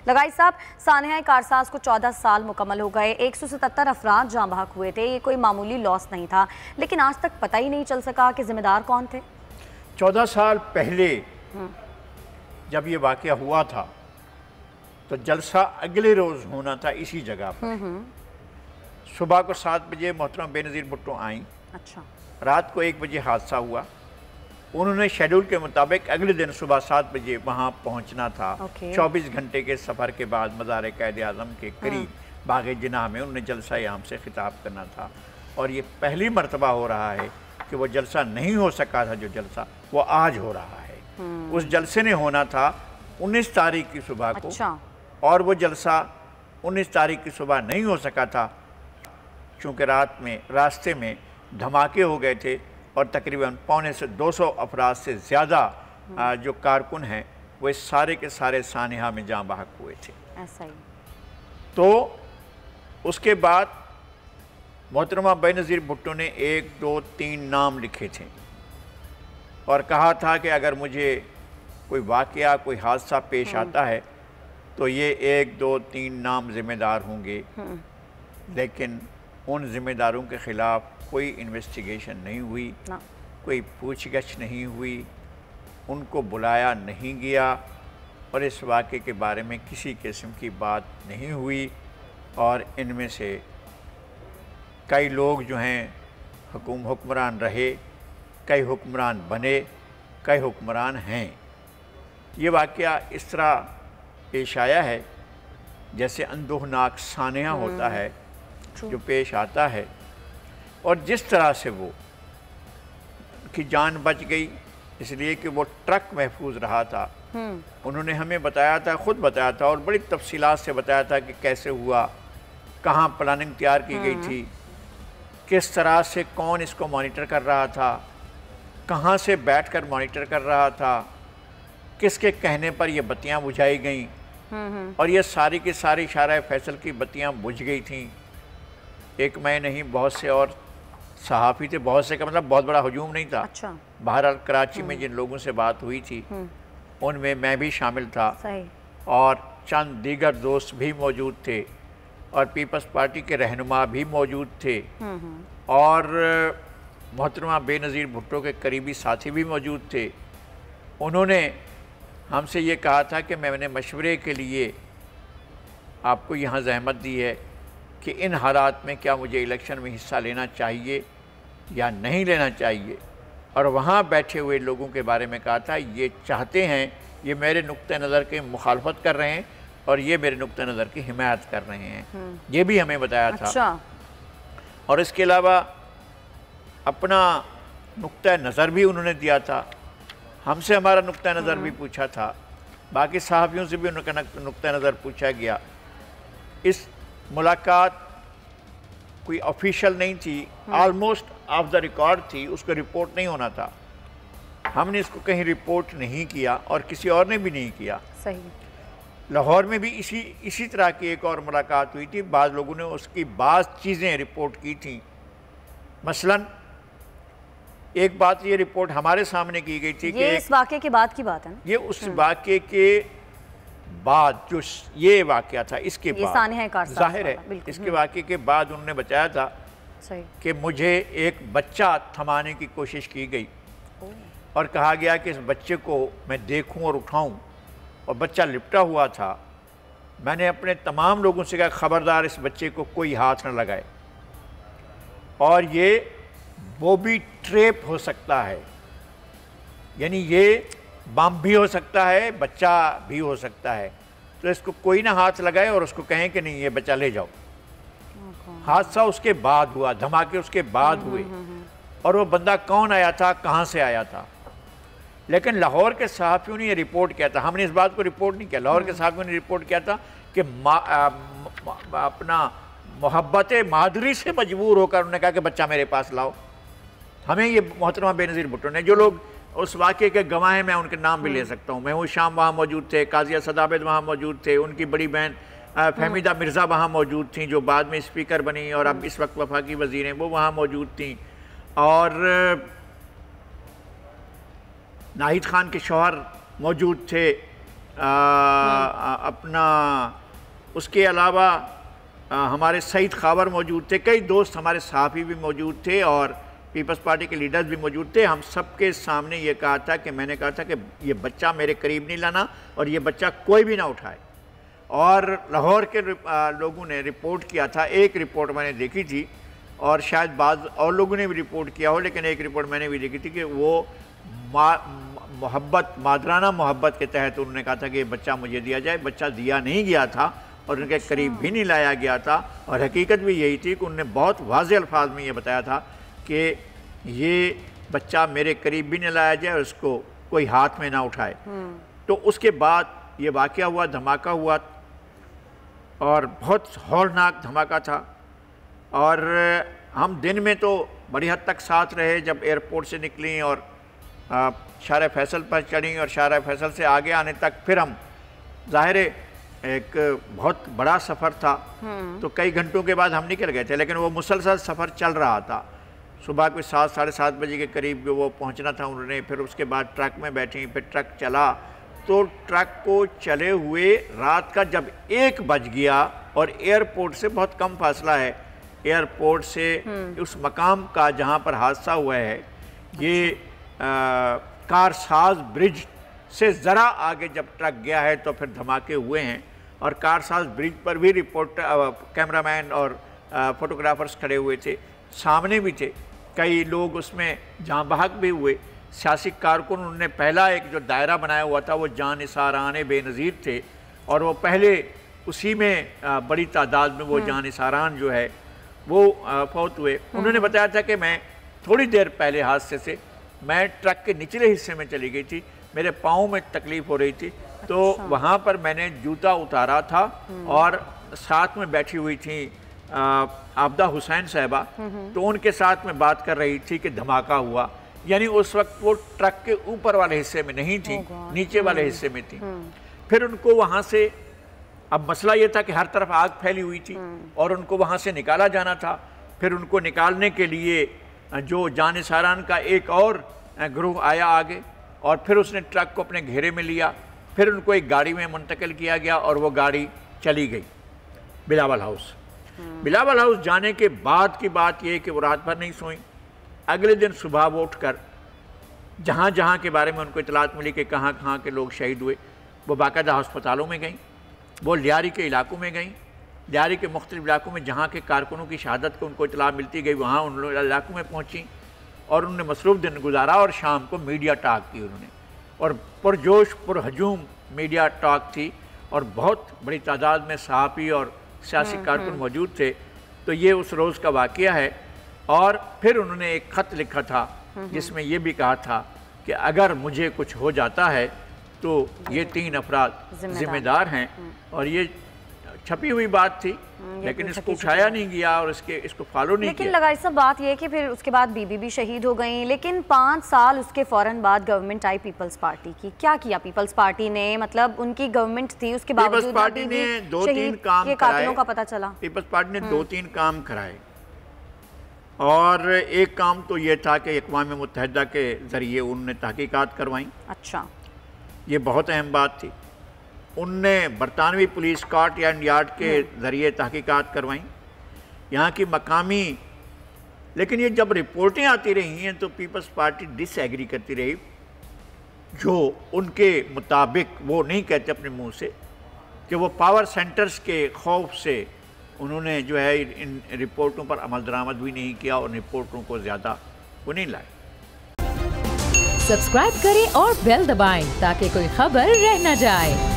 लगाई साहब, सानहा कारसाज को 14 साल मुकम्मल हो गए, 177 अफराद जाँ बहक हुए थे। ये कोई मामूली लॉस नहीं था, लेकिन आज तक पता ही नहीं चल सका कि जिम्मेदार कौन थे। 14 साल पहले जब ये वाक़या हुआ था तो जलसा अगले रोज़ होना था इसी जगह पर। सुबह को 7 बजे मोहतरमा बेनज़ीर भुट्टो आई। अच्छा। रात को 1 बजे हादसा हुआ। उन्होंने शेड्यूल के मुताबिक अगले दिन सुबह 7 बजे वहाँ पहुँचना था। 24 घंटे के सफ़र के बाद मज़ार क़ायद-ए-आज़म के करीब बाग़ जिनाह में उन्होंने जलसा आम से खिताब करना था। और ये पहली मरतबा हो रहा है कि वो जलसा नहीं हो सका था, जो जलसा वो आज हो रहा है। उस जलसे ने होना था 19 तारीख की सुबह को। अच्छा। और वो जलसा 19 तारीख की सुबह नहीं हो सका था चूँकि रात में रास्ते में धमाके हो गए थे और तकरीबन 125 अफराद से ज़्यादा जो कारकुन हैं वो सारे के सारे सानहा में जाँ बहक हुए थे। ऐसा ही। तो उसके बाद मोहतरमा बेनज़ीर भुट्टो ने 1, 2, 3 नाम लिखे थे और कहा था कि अगर मुझे कोई वाक़या कोई हादसा पेश आता है तो ये 1, 2, 3 नाम ज़िम्मेदार होंगे। लेकिन उन ज़िम्मेदारों के ख़िलाफ़ कोई इन्वेस्टिगेशन नहीं हुई, कोई पूछगछ नहीं हुई, उनको बुलाया नहीं गया और इस वाक़े के बारे में किसी किस्म की बात नहीं हुई। और इनमें से कई लोग जो हैं हुक्मरान रहे, कई हुक्मरान बने, कई हुक्मरान हैं। ये वाक़या इस तरह पेश आया है जैसे अंदोहनाक सानहा होता है जो पेश आता है। और जिस तरह से वो की जान बच गई इसलिए कि वो ट्रक महफूज रहा था। उन्होंने हमें बताया था, ख़ुद बताया था और बड़ी तफसीलात से बताया था कि कैसे हुआ, कहाँ प्लानिंग तैयार की गई थी, किस तरह से कौन इसको मॉनिटर कर रहा था, कहाँ से बैठकर मॉनिटर कर रहा था, किसके कहने पर ये बत्तियाँ बुझाई गईं। और ये सारी की सारी शारा फैसल की बत्तियाँ बुझ गई थीं। एक मैं नहीं, बहुत से और सहाफ़ी थे, बहुत से का मतलब बहुत बड़ा हजूम नहीं था। अच्छा। बहरहाल कराची में जिन लोगों से बात हुई थी उनमें मैं भी शामिल था। सही। और चंद दीगर दोस्त भी मौजूद थे और पीपल्स पार्टी के रहनुमा भी मौजूद थे और मोहतरमा बेनज़ीर भुट्टो के करीबी साथी भी मौजूद थे। उन्होंने हमसे ये कहा था कि मैंने मशवरे के लिए आपको यहाँ ज़हमत दी है कि इन हालात में क्या मुझे इलेक्शन में हिस्सा लेना चाहिए या नहीं लेना चाहिए। और वहाँ बैठे हुए लोगों के बारे में कहा था ये चाहते हैं, ये मेरे नुक्ते नज़र के मुखालफत कर रहे हैं और ये मेरे नुक्ते नज़र की हिमायत कर रहे हैं। ये भी हमें बताया था। अच्छा। और इसके अलावा अपना नुक्ता नज़र भी उन्होंने दिया था। हमसे हमारा नुक्ता नज़र भी पूछा था, बाकी सहाफ़ियों से भी उनका नुक्ता नज़र पूछा गया। इस मुलाकात कोई ऑफिशियल नहीं थी, ऑलमोस्ट ऑफ द रिकॉर्ड थी, उसको रिपोर्ट नहीं होना था। हमने इसको कहीं रिपोर्ट नहीं किया और किसी और ने भी नहीं किया। सही। लाहौर में भी इसी तरह की एक और मुलाकात हुई थी। बाज़ लोगों ने उसकी बाज़ चीज़ें रिपोर्ट की थी। मसलन एक बात ये रिपोर्ट हमारे सामने की गई थी कि इस वाक़े के बाद की बात है ना? ये उस वाक़े के बाद जो ये वाक़या था इसके बाद ज़ाहिर है इसके वाक़े के बाद उन्होंने बताया था कि मुझे एक बच्चा थमाने की कोशिश की गई और कहा गया कि इस बच्चे को मैं देखूं और उठाऊं, और बच्चा लिपटा हुआ था। मैंने अपने तमाम लोगों से कहा ख़बरदार इस बच्चे को कोई हाथ न लगाए और ये बॉबी ट्रैप हो सकता है, यानी ये बम भी हो सकता है, बच्चा भी हो सकता है, तो इसको कोई ना हाथ लगाए और उसको कहें कि नहीं ये बच्चा ले जाओ। हादसा उसके बाद हुआ, धमाके उसके बाद हुए और वो बंदा कौन आया था, कहाँ से आया था। लेकिन लाहौर के सहाफ़ियों ने ये रिपोर्ट किया था, हमने इस बात को रिपोर्ट नहीं किया। लाहौर के सहाफ़ियों ने रिपोर्ट किया था कि अपना मोहब्बत मादरी से मजबूर होकर उन्होंने कहा कि बच्चा मेरे पास लाओ। हमें ये मोहतरमा बेनज़ीर भुट्टो ने, जो लोग उस वाक़े के गवाह हैं, मैं उनके नाम भी ले सकता हूँ। महमूद शाम वहाँ मौजूद थे, काज़िया सदाबद वहाँ मौजूद थे, उनकी बड़ी बहन फहमीदा मिर्ज़ा वहाँ मौजूद थी जो बाद में स्पीकर बनी और अब इस वक्त वफाकी वज़ीर हैं, वो वहाँ मौजूद थी। और नाहिद खान के शौहर मौजूद थे اپنا اس کے علاوہ ہمارے سعید خاور موجود تھے، کئی دوست ہمارے صحافی بھی موجود تھے اور پیپلز پارٹی کے لیڈرز بھی موجود تھے. ہم سب کے سامنے یہ کہا تھا کہ میں نے کہا تھا کہ یہ بچہ میرے قریب نہیں لانا اور یہ بچہ کوئی بھی نہ اٹھائے. اور لاہور کے لوگوں نے رپورٹ کیا تھا، ایک رپورٹ میں نے دیکھی تھی اور شاید بعض اور لوگوں نے بھی رپورٹ کیا ہو، لیکن ایک رپورٹ میں نے بھی دیکھی تھی کہ وہ محبت، مادرانہ محبت کے تحت انہوں نے کہا تھا کہ یہ بچہ مجھے دیا جائے. بچہ دیا نہیں گیا تھا اور ان کے قریب بھی نہیں لایا گیا تھا، اور حقیقت بھی یہی تھی کہ انہوں نے بہت واضح الفاظ میں یہ بتایا تھا کہ یہ بچہ میرے قریب بھی نہ لایا جائے اور اس کو کوئی ہاتھ میں نہ اٹھائے. تو اس کے بعد یہ واقعہ ہوا، دھماکہ ہوا اور بہت ہولناک دھماکہ تھا. اور ہم دن میں تو بڑی حد تک ساتھ رہے، جب ایئرپورٹ سے نکلیں اور شارع فیصل پر چڑھیں اور شارع فیصل سے آگے آنے تک پھر ہم ظاہر ایک بہت بڑا سفر تھا تو کئی گھنٹوں کے بعد ہم نکل گئے تھے، لیکن وہ مسلسل سفر چل رہا تھا. صبح کوئی 7 ساڑھے 7 بجے کے قریب وہ پہنچنا تھا انہوں نے. پھر اس کے بعد ٹرک میں بیٹھیں، پھر ٹرک چلا تو ٹرک کو چلے ہوئے رات کا جب 1 بج گیا اور ایئرپورٹ سے بہت کم فاصلہ ہے، ایئرپورٹ سے اس مقام کا جہاں پر حادثہ ہوا ہے، یہ کارساز برج سے ذرا آگے جب ٹرک گیا ہے تو پھر دھماکے ہوئے ہیں. اور کارساز برج پر بھی کیمرہ مین اور فوٹوگرافرز کھڑے ہوئے تھے، سامنے بھی تھے. کئی لوگ اس میں جاں بحق بھی ہوئے. سیاسی کارکن انہوں نے پہلا ایک جو دائرہ بنایا ہوا تھا وہ جاں نثاران بے نظیر تھے اور وہ پہلے اسی میں بڑی تعداد میں وہ جاں نثاران جو ہے وہ فوت ہوئے. انہوں نے بتایا تھا کہ میں تھوڑی دیر پہلے حادثے سے میں ٹرک کے نچلے حصے میں چلی گئی تھی، میرے پاؤں میں تکلیف ہو رہی تھی تو وہاں پر میں نے جوتا اتارا تھا اور ساتھ میں بیٹھی ہوئی تھی عابدہ حسین صاحبہ، تو ان کے ساتھ میں بات کر رہی تھی کہ دھماکہ ہوا. یعنی اس وقت وہ ٹرک کے اوپر والے حصے میں نہیں تھی، نیچے والے حصے میں تھی. پھر ان کو وہاں سے، اب مسئلہ یہ تھا کہ ہر طرف آگ پھیلی ہوئی تھی اور ان کو وہاں سے نکالا جانا تھا. پھر ان کو نکالنے کے لیے جو جاں نثاران کا ایک اور گروہ آیا آگے اور پھر اس نے ٹرک کو اپنے گھیرے میں لیا. پھر ان کو ایک گاڑی میں منتقل کیا گیا اور وہ گاڑی چلی گئی بلاول ہاؤس. بلاول ہاؤس جانے کے بعد کی بات یہ کہ وہ رات بھر نہیں سوئیں. اگلے دن صبح وہ اٹھ کر جہاں جہاں کے بارے میں ان کو اطلاعات ملی کہ کہاں کہاں کے لوگ شہید ہوئے، وہ باقاعدہ ہسپتالوں میں گئیں، وہ لیاری کے علاقوں میں گئیں. لیاری کے مختلف علاقوں میں جہاں کے کارکنوں کی شہادت کو ان کو اطلاع ملتی گئی وہاں ان علاقوں میں پہنچیں اور انہوں نے مصروف دن گزارا. اور شام کو میڈیا ٹاک کی انہوں نے، اور پرجوش پرہجوم میڈیا ٹاک تھی اور بہت بڑی تعداد میں صحافی اور سیاسی کارکن موجود تھے. تو یہ اس روز کا واقعہ ہے. اور پھر انہوں نے ایک خط لکھا تھا جس میں یہ بھی کہا تھا کہ اگر مجھے کچھ ہو جاتا ہے تو یہ 3 افراد ذمہ دار ہیں. اور یہ چھپی ہوئی بات تھی لیکن اس کو اٹھایا نہیں گیا اور اس کو فالو نہیں کیا. لیکن لگائی صاحب بات یہ کہ پھر اس کے بعد بی بی بھی شہید ہو گئیں، لیکن 5 سال اس کے فوراً بعد گورنمنٹ آئی پیپلز پارٹی کی. کیا کیا پیپلز پارٹی نے؟ مطلب ان کی گورنمنٹ تھی، اس کے باوجود پیپلز پارٹی نے 2-3 کام کے قاتلوں کا پتہ چلا. پیپلز پارٹی نے 2-3 کام کرائے اور ایک کام تو یہ تھا کہ اقوام متحدہ کے ذریعے انہوں نے تحقیقات کروائیں. اچھا، یہ بہت اہم بات تھی. ان نے برطانوی پولیس اسکاٹ اینڈ یارڈ کے ذریعے تحقیقات کروائیں یہاں کی مقامی. لیکن یہ جب رپورٹیں آتی رہی ہیں تو پیپلز پارٹی ڈس ایگری کرتی رہی. جو ان کے مطابق وہ نہیں کہتے اپنے منہ سے کہ وہ پاور سینٹرز کے خوف سے انہوں نے جو ہے ان رپورٹوں پر عمل درآمد بھی نہیں کیا اور رپورٹوں کو زیادہ وہ نہیں لائے. سبسکرائب کریں اور بیل دبائیں تاکہ کوئی خبر رہ نہ جائے.